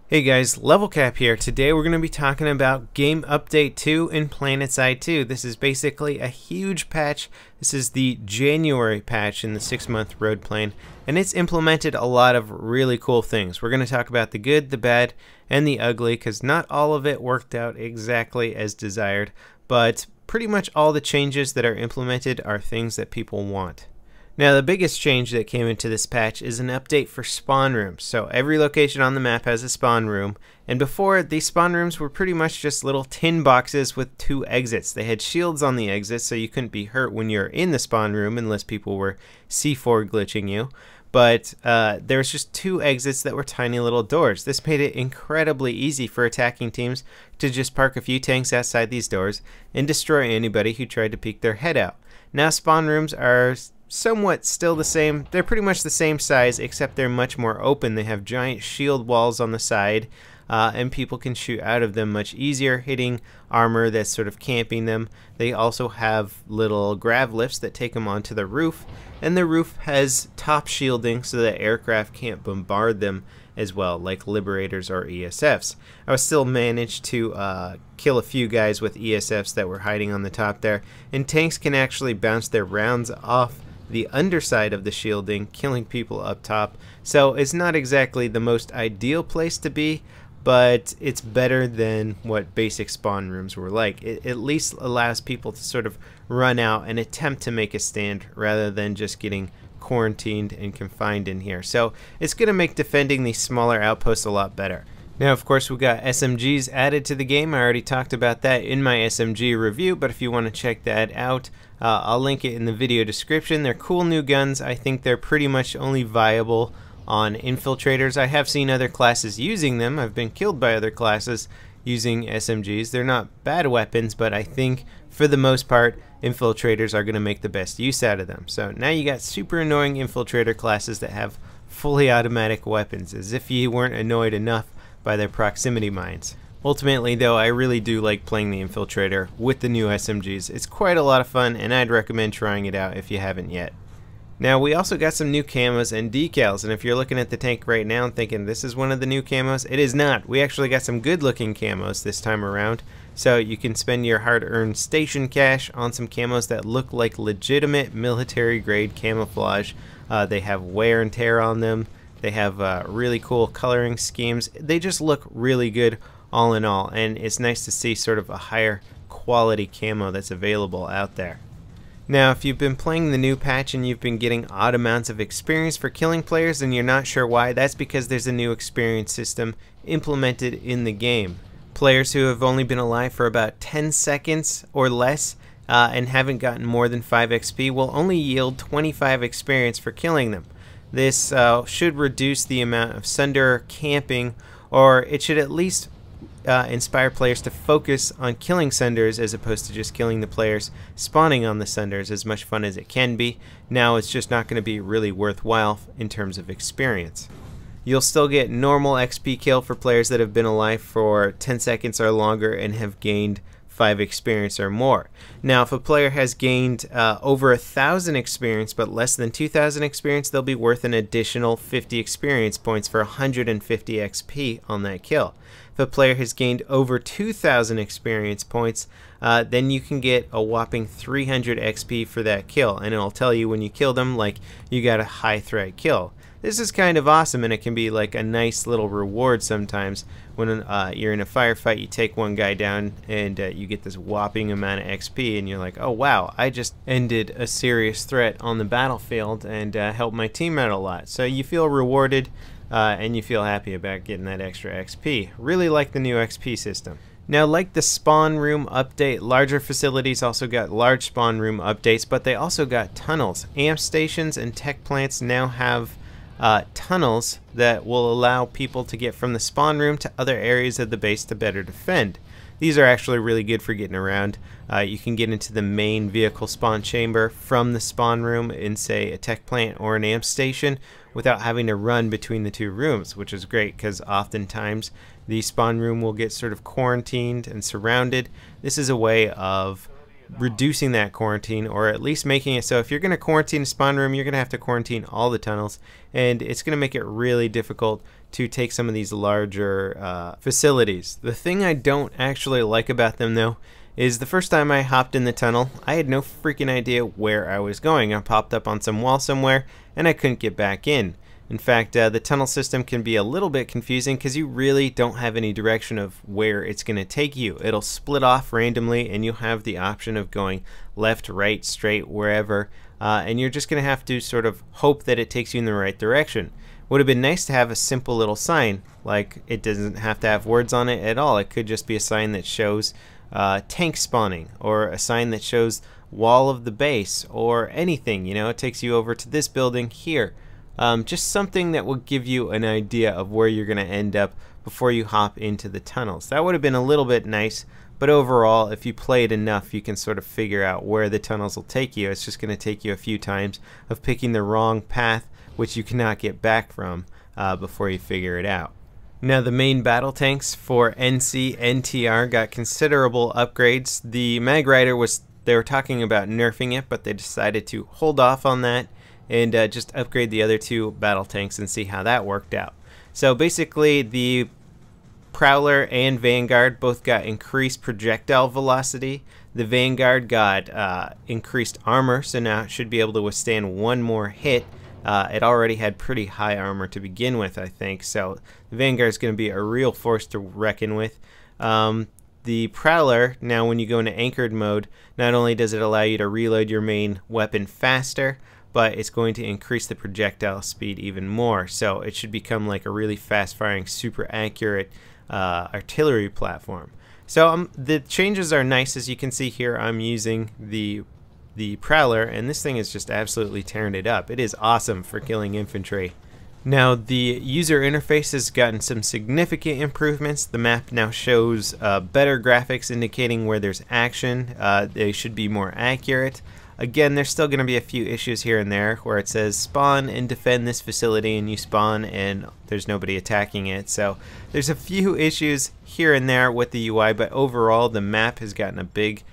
Hey guys, LevelCap here. Today we're going to be talking about Game Update 2 in Planetside 2. This is basically a huge patch. This is the January patch in the 6-month road plan, and it's implemented a lot of really cool things. We're going to talk about the good, the bad, and the ugly, because not all of it worked out exactly as desired, but pretty much all the changes that are implemented are things that people want. Now, the biggest change that came into this patch is an update for spawn rooms. So every location on the map has a spawn room, and before, these spawn rooms were pretty much just little tin boxes with 2 exits. They had shields on the exits, so you couldn't be hurt when you're in the spawn room unless people were C4 glitching you. But there was just 2 exits that were tiny little doors. This made it incredibly easy for attacking teams to just park a few tanks outside these doors and destroy anybody who tried to peek their head out. Now, spawn rooms are somewhat still the same. They're pretty much the same size, except they're much more open. They have giant shield walls on the side, and people can shoot out of them much easier, hitting armor that's sort of camping them. They also have little grav lifts that take them onto the roof, and the roof has top shielding so that aircraft can't bombard them as well, like Liberators or ESFs. I still managed to kill a few guys with ESFs that were hiding on the top there, and tanks can actually bounce their rounds off the underside of the shielding, killing people up top. So it's not exactly the most ideal place to be, but it's better than what basic spawn rooms were like. It at least allows people to sort of run out and attempt to make a stand rather than just getting quarantined and confined in here. So it's going to make defending these smaller outposts a lot better. Now, of course, we got SMGs added to the game. I already talked about that in my SMG review, but if you want to check that out, I'll link it in the video description. They're cool new guns. I think they're pretty much only viable on infiltrators. I have seen other classes using them. I've been killed by other classes using SMGs. They're not bad weapons, but I think for the most part, infiltrators are going to make the best use out of them. So now you got super annoying infiltrator classes that have fully automatic weapons, as if you weren't annoyed enough by their proximity mines. Ultimately, though, I really do like playing the Infiltrator with the new SMGs. It's quite a lot of fun, and I'd recommend trying it out if you haven't yet. Now, we also got some new camos and decals, and if you're looking at the tank right now and thinking this is one of the new camos, it is not. We actually got some good-looking camos this time around, so you can spend your hard-earned station cash on some camos that look like legitimate military-grade camouflage. They have wear and tear on them. They have really cool coloring schemes. They just look really good all in all, and it's nice to see sort of a higher quality camo that's available out there. Now, if you've been playing the new patch and you've been getting odd amounts of experience for killing players and you're not sure why, that's because there's a new experience system implemented in the game. Players who have only been alive for about 10 seconds or less and haven't gotten more than 5 XP will only yield 25 experience for killing them. This should reduce the amount of Sunder camping, or it should at least inspire players to focus on killing Sunders as opposed to just killing the players spawning on the Sunders. As much fun as it can be, now it's just not going to be really worthwhile in terms of experience. You'll still get normal XP kill for players that have been alive for 10 seconds or longer and have gained 5 experience or more. Now, if a player has gained over 1,000 experience but less than 2,000 experience, they'll be worth an additional 50 experience points for 150 XP on that kill. If a player has gained over 2,000 experience points, then you can get a whopping 300 XP for that kill, and it'll tell you when you kill them like you got a high threat kill. This is kind of awesome, and it can be like a nice little reward sometimes when you're in a firefight. You take one guy down and you get this whopping amount of XP, and you're like, oh wow, I just ended a serious threat on the battlefield and helped my team out a lot. So you feel rewarded and you feel happy about getting that extra XP. Really like the new XP system. Now, like the spawn room update, larger facilities also got large spawn room updates, but they also got tunnels. Amp stations and tech plants now have tunnels that will allow people to get from the spawn room to other areas of the base to better defend. These are actually really good for getting around. You can get into the main vehicle spawn chamber from the spawn room in, say, a tech plant or an amp station without having to run between the 2 rooms, which is great because oftentimes the spawn room will get sort of quarantined and surrounded. This is a way of reducing that quarantine, or at least making it so if you're going to quarantine a spawn room, you're going to have to quarantine all the tunnels, and it's going to make it really difficult to take some of these larger facilities. The thing I don't actually like about them, though, is the first time I hopped in the tunnel, I had no freaking idea where I was going. I popped up on some wall somewhere, and I couldn't get back in. In fact, the tunnel system can be a little bit confusing because you really don't have any direction of where it's going to take you. It'll split off randomly, and you'll have the option of going left, right, straight, wherever, and you're just going to have to sort of hope that it takes you in the right direction. Would have been nice to have a simple little sign, like it doesn't have to have words on it at all. It could just be a sign that shows tank spawning, or a sign that shows wall of the base, or anything. You know, it takes you over to this building here. Just something that will give you an idea of where you're going to end up before you hop into the tunnels. That would have been a little bit nice, but overall, if you play it enough, you can sort of figure out where the tunnels will take you. It's just going to take you a few times of picking the wrong path, which you cannot get back from before you figure it out. Now, the main battle tanks for NC NTR got considerable upgrades. The Mag Rider they were talking about nerfing it, but they decided to hold off on that and just upgrade the other two battle tanks and see how that worked out. So basically, the Prowler and Vanguard both got increased projectile velocity. The Vanguard got increased armor, so now it should be able to withstand one more hit. It already had pretty high armor to begin with, I think, so the Vanguard is going to be a real force to reckon with. The Prowler, now when you go into anchored mode, not only does it allow you to reload your main weapon faster, but it's going to increase the projectile speed even more, so it should become like a really fast-firing, super accurate artillery platform. So the changes are nice. As you can see here, I'm using the Prowler, and this thing is just absolutely tearing it up. It is awesome for killing infantry. Now, the user interface has gotten some significant improvements. The map now shows better graphics indicating where there's action. They should be more accurate. Again, there's still going to be a few issues here and there where it says spawn and defend this facility, and you spawn and there's nobody attacking it. So there's a few issues here and there with the UI, but overall the map has gotten a big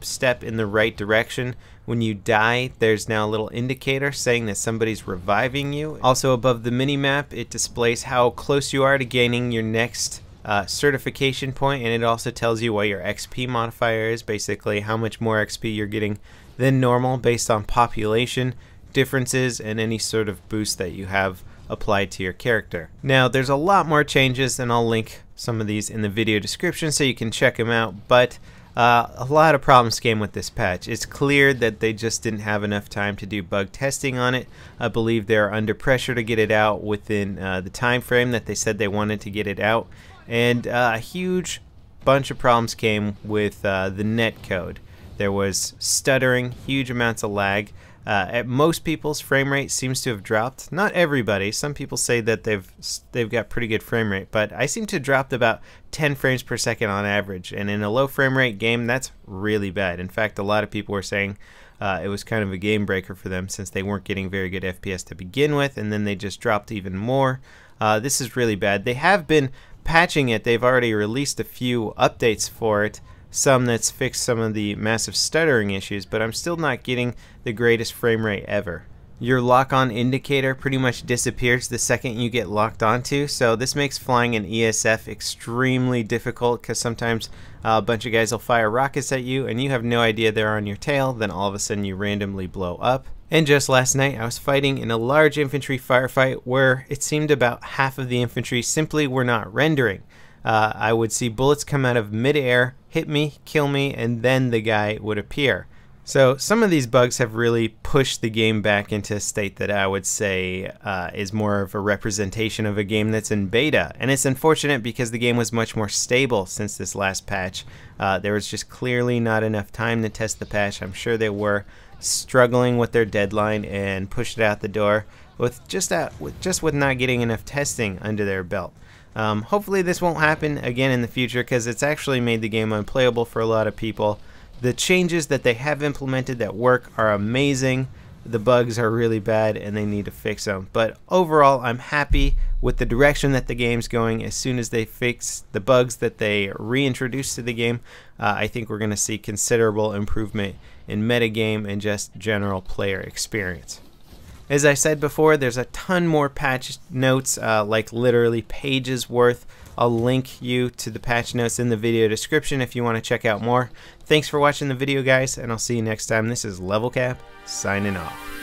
step in the right direction. When you die, there's now a little indicator saying that somebody's reviving you. Also above the mini-map, it displays how close you are to gaining your next certification point, and it also tells you what your XP modifier is, basically how much more XP you're getting than normal based on population differences and any sort of boost that you have applied to your character. Now, there's a lot more changes, and I'll link some of these in the video description so you can check them out, but a lot of problems came with this patch. It's clear that they just didn't have enough time to do bug testing on it. I believe they're under pressure to get it out within the time frame that they said they wanted to get it out, and a huge bunch of problems came with the netcode. There was stuttering, huge amounts of lag. At most people's frame rate seems to have dropped. Not everybody. Some people say that they've got pretty good frame rate, but I seem to have dropped about 10 frames per second on average, and in a low frame rate game, that's really bad. In fact, a lot of people were saying it was kind of a game breaker for them since they weren't getting very good FPS to begin with, and then they just dropped even more. This is really bad. They have been patching it. They've already released a few updates for it, some that's fixed some of the massive stuttering issues, but I'm still not getting the greatest frame rate ever. Your lock-on indicator pretty much disappears the second you get locked onto, so this makes flying an ESF extremely difficult because sometimes a bunch of guys will fire rockets at you and you have no idea they're on your tail, then all of a sudden you randomly blow up. And just last night I was fighting in a large infantry firefight where it seemed about half of the infantry simply were not rendering. I would see bullets come out of midair, hit me, kill me, and then the guy would appear. So some of these bugs have really pushed the game back into a state that I would say is more of a representation of a game that's in beta. And it's unfortunate because the game was much more stable since this last patch. There was just clearly not enough time to test the patch. I'm sure they were struggling with their deadline and pushed it out the door with not getting enough testing under their belt. Hopefully this won't happen again in the future because it's actually made the game unplayable for a lot of people. The changes that they have implemented that work are amazing. the bugs are really bad and they need to fix them. But overall, I'm happy with the direction that the game's going. As soon as they fix the bugs that they reintroduced to the game, I think we're going to see considerable improvement in metagame and just general player experience. As I said before, there's a ton more patch notes, like literally pages worth. I'll link you to the patch notes in the video description if you want to check out more. Thanks for watching the video, guys, and I'll see you next time. This is LevelCap signing off.